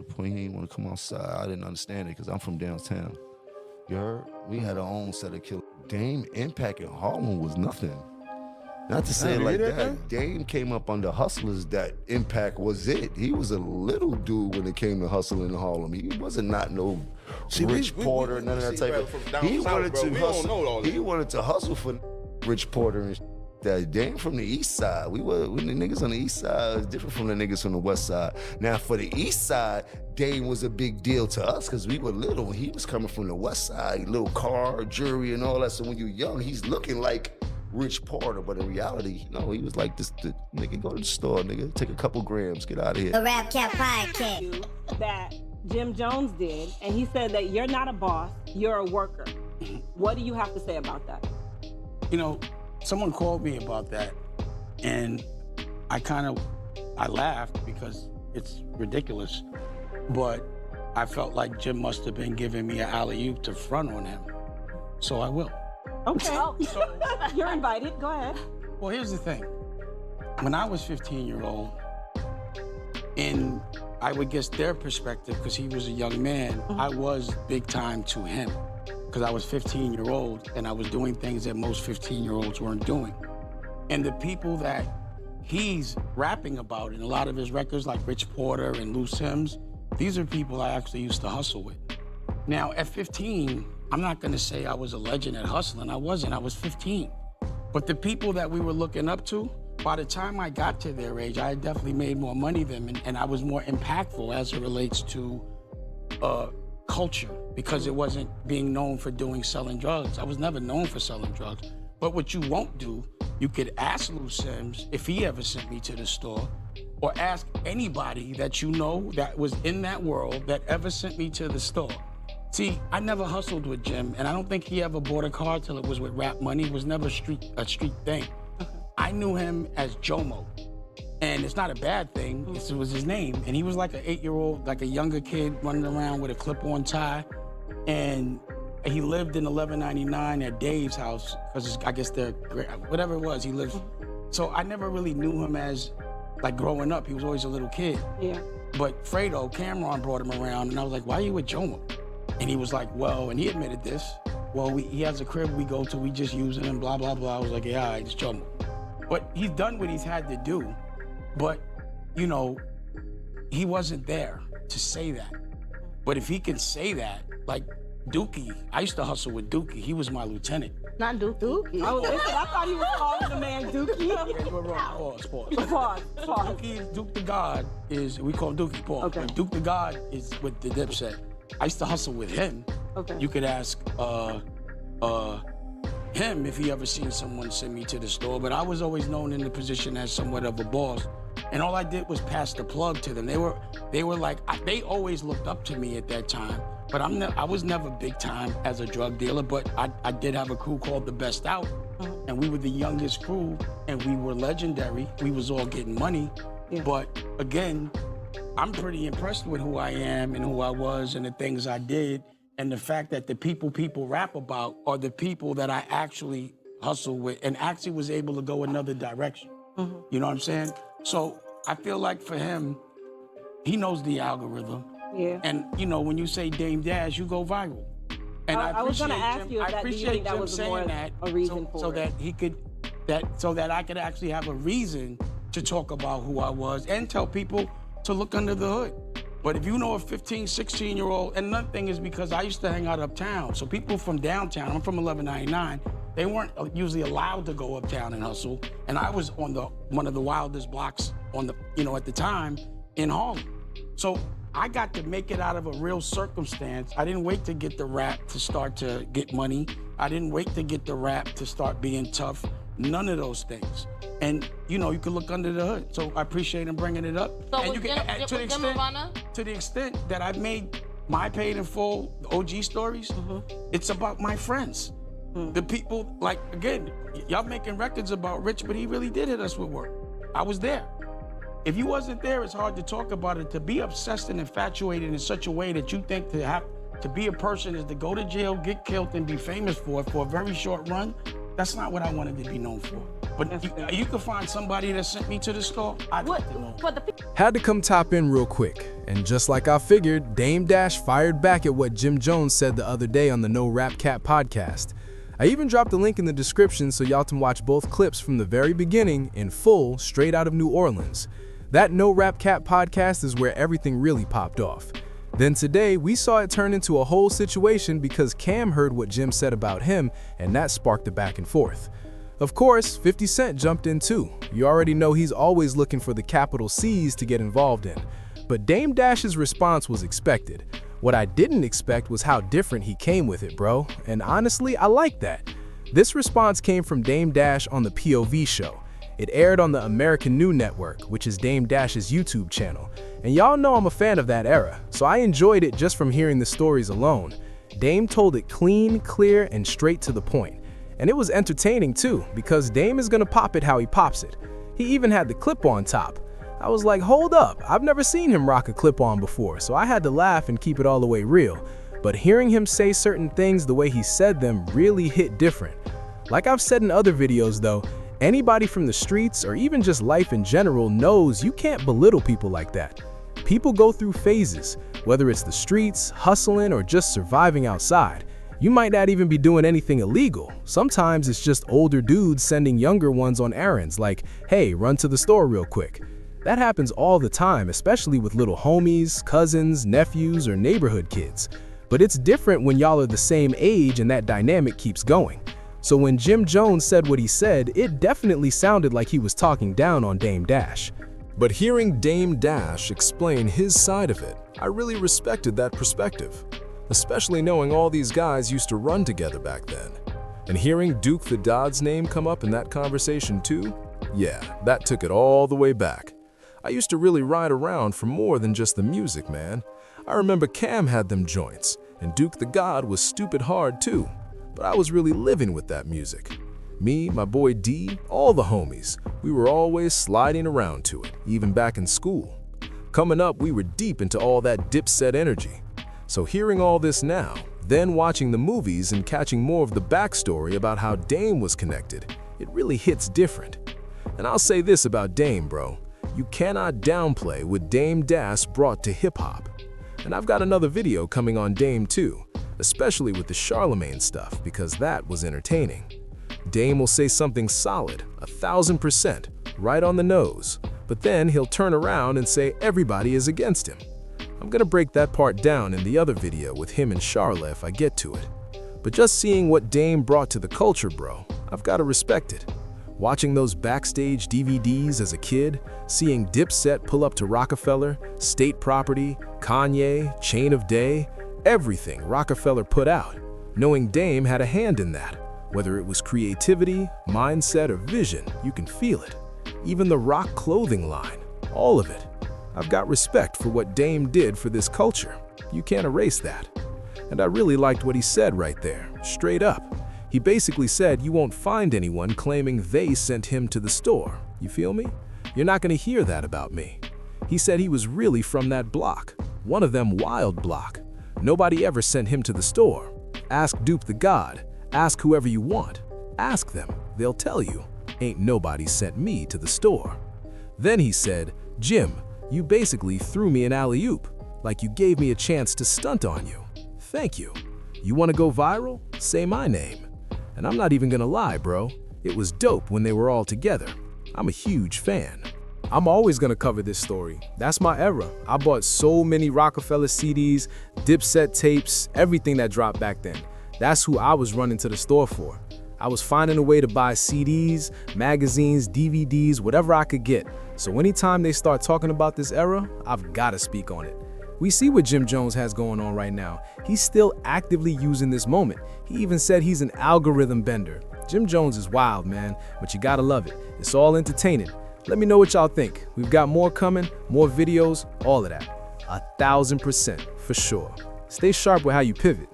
point, he didn't want to come outside. I didn't understand it because I'm from downtown. You heard? We had our own set of killers. Dame Impact in Harlem was nothing. Not to say it like that. Dame came up under hustlers that Impact was it. He was a little dude when it came to hustling in Harlem. He wasn't not no Rich Porter, none of that type of. He wanted to hustle. He wanted to hustle for Rich Porter and that. Dame from the east side. When the niggas on the east side is different from the niggas from the west side. Now for the east side, Dame was a big deal to us because we were little. He was coming from the west side, little car, jewelry, and all that. So when you're young, he's looking like Rich Porter, but in reality, no, he was like this nigga, go to the store, nigga, take a couple grams, get out of here. The Rap Cat Podcast. That Jim Jones did, and he said that you're not a boss, you're a worker. What do you have to say about that? You know, someone called me about that, and I laughed because it's ridiculous, but I felt like Jim must have been giving me an alley-oop to front on him, so I will. Okay, so, you're invited, go ahead. Well, here's the thing. When I was 15-year-old, and I would guess their perspective, because he was a young man, I was big time to him, because I was 15-year-old, and I was doing things that most 15-year-olds weren't doing. And the people that he's rapping about in a lot of his records, like Rich Porter and Lou Sims, these are people I actually used to hustle with. Now, at 15, I'm not gonna say I was a legend at hustling. I wasn't, I was 15. But the people that we were looking up to, by the time I got to their age, I had definitely made more money than them, and I was more impactful as it relates to culture, because it wasn't being known for selling drugs. I was never known for selling drugs. But what you won't do, you could ask Lou Sims if he ever sent me to the store, or ask anybody that you know that was in that world that ever sent me to the store. See, I never hustled with Jim, and I don't think he ever bought a car till it was with rap money. It was never a street thing. I knew him as Jomo, and it's not a bad thing. It was his name, and he was like an 8-year-old, like a younger kid running around with a clip-on tie, and he lived in 1199 at Dave's house, because I guess they're, whatever it was, he lived. So I never really knew him as, like growing up, he was always a little kid. Yeah. But Fredo, Cameron brought him around, and I was like, why are you with Jomo? And he was like, well, and he admitted this, well, he has a crib we go to, we just using him, blah, blah, blah. I was like, yeah, all right, it's Jomo. But he's done what he's had to do. But, you know, he wasn't there to say that. But if he can say that, like Dookie, I used to hustle with Dookie. He was my lieutenant. Not Dookie. Oh, listen, I thought he was calling the man Dookie. Okay, we're wrong. Pause. Pause. Dookie, Duke the God is, we call him Dookie, Paul. Okay. But Duke the God is with the Dipset. I used to hustle with him. Okay. You could ask him if he ever seen someone send me to the store, but I was always known in the position as somewhat of a boss. And all I did was pass the plug to them. They were like, they always looked up to me at that time. But I was never big time as a drug dealer, but I did have a crew called The Best Out, and we were the youngest crew, and we were legendary. We was all getting money, but again, I'm pretty impressed with who I am and who I was and the things I did, and the fact that the people rap about are the people that I actually hustle with and actually was able to go another direction. You know what I'm saying? So I feel like for him, he knows the algorithm. Yeah. And you know, when you say Dame Dash, you go viral. And I was gonna ask you if that, do you think that was more a reason for so it? that he could, so that I could actually have a reason to talk about who I was and tell people to look under the hood. But if you know a 15, 16-year-old, and another thing is because I used to hang out uptown, so people from downtown, I'm from 1199, they weren't usually allowed to go uptown and hustle, and I was on one of the wildest blocks on at the time in Harlem. So I got to make it out of a real circumstance. I didn't wait to get the rap to start to get money. I didn't wait to get the rap to start being tough. None of those things. And you know, you can look under the hood. So I appreciate him bringing it up. So and you can, to the extent that I've made my Paid in Full OG stories, it's about my friends. The people, like, again, y'all making records about Rich, but he really did hit us with work. I was there. If you wasn't there, it's hard to talk about it. To be obsessed and infatuated in such a way that you think to be a person is to go to jail, get killed, and be famous for a very short run, that's not what I wanted to be known for. But you could find somebody that sent me to the store, I'd like to know. Had to come top in real quick And just like I figured, Dame Dash fired back at what Jim Jones said the other day on the No Rap Cat podcast. I even dropped a link in the description so y'all can watch both clips from the very beginning in full, straight out of New Orleans. That No Rap Cat podcast is where everything really popped off. Then today, we saw it turn into a whole situation because Cam heard what Jim said about him, and that sparked the back and forth. Of course, 50 Cent jumped in too. You already know he's always looking for the capital C's to get involved in. But Dame Dash's response was expected. What I didn't expect was how different he came with it, bro. And honestly, I like that. This response came from Dame Dash on the POV show. It aired on the American New Network, which is Dame Dash's YouTube channel. And y'all know I'm a fan of that era, so I enjoyed it just from hearing the stories alone. Dame told it clean, clear, and straight to the point. And it was entertaining too, because Dame is gonna pop it how he pops it. He even had the clip on top. I was like, hold up, I've never seen him rock a clip-on before, so I had to laugh and keep it all the way real. But hearing him say certain things the way he said them really hit different. Like I've said in other videos though, anybody from the streets or even just life in general knows you can't belittle people like that. People go through phases, whether it's the streets, hustling, or just surviving outside. You might not even be doing anything illegal. Sometimes it's just older dudes sending younger ones on errands like, hey, run to the store real quick. That happens all the time, especially with little homies, cousins, nephews, or neighborhood kids. But it's different when y'all are the same age and that dynamic keeps going. So when Jim Jones said what he said, it definitely sounded like he was talking down on Dame Dash. But hearing Dame Dash explain his side of it, I really respected that perspective, especially knowing all these guys used to run together back then. And hearing Duke the Dod's name come up in that conversation too, yeah, that took it all the way back. I used to really ride around for more than just the music, man. I remember Cam had them joints, and Duke the God was stupid hard too, but I was really living with that music. Me, my boy D, all the homies, we were always sliding around to it, even back in school. Coming up, we were deep into all that Dipset energy. So hearing all this now, then watching the movies and catching more of the backstory about how Dame was connected, it really hits different. And I'll say this about Dame, bro. You cannot downplay what Dame Dash brought to hip-hop. And I've got another video coming on Dame too, especially with the Charlemagne stuff, because that was entertaining. Dame will say something solid, 1000%, right on the nose, but then he'll turn around and say everybody is against him. I'm gonna break that part down in the other video with him and Charla if I get to it. But just seeing what Dame brought to the culture, bro, I've gotta respect it. Watching those backstage DVDs as a kid, seeing Dipset pull up to Roc-A-Fella, State Property, Kanye, Chain of Day, everything Roc-A-Fella put out, knowing Dame had a hand in that. Whether it was creativity, mindset, or vision, you can feel it. Even the Rock clothing line, all of it. I've got respect for what Dame did for this culture. You can't erase that. And I really liked what he said right there, straight up. He basically said you won't find anyone claiming they sent him to the store. You feel me? You're not gonna hear that about me. He said he was really from that block, one of them wild block. Nobody ever sent him to the store. Ask Duke the God. Ask whoever you want. Ask them. They'll tell you. Ain't nobody sent me to the store. Then he said, Jim, you basically threw me an alley-oop, like you gave me a chance to stunt on you. Thank you. You want to go viral? Say my name. And I'm not even gonna lie, bro. It was dope when they were all together. I'm a huge fan. I'm always gonna cover this story. That's my era. I bought so many Roc-A-Fella CDs, Dipset tapes, everything that dropped back then. That's who I was running to the store for. I was finding a way to buy CDs, magazines, DVDs, whatever I could get. So anytime they start talking about this era, I've gotta speak on it. We see what Jim Jones has going on right now. He's still actively using this moment. He even said he's an algorithm bender. Jim Jones is wild, man, but you gotta love it. It's all entertaining. Let me know what y'all think. We've got more coming, more videos, all of that. 1000% for sure. Stay sharp with how you pivot.